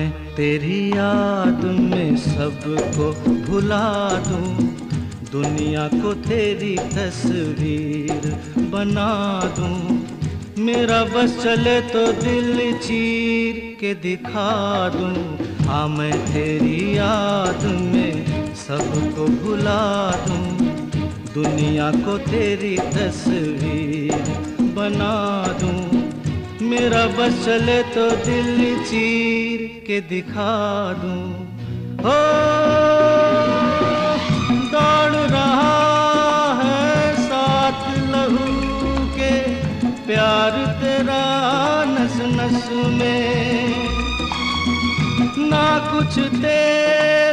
मैं तेरी याद में सबको भुला दूं, दुनिया को तेरी तस्वीर बना दूं। मेरा बस चले तो दिल चीर के दिखा दूं। हाँ मैं तेरी याद में सबको भुला दूं, दुनिया को तेरी तस्वीर बना दूं। मेरा बस चले तो दिल चीर के दिखा दूं। हो दौड़ रहा है साथ लहू के प्यार तेरा नस नस में, ना कुछ तेरा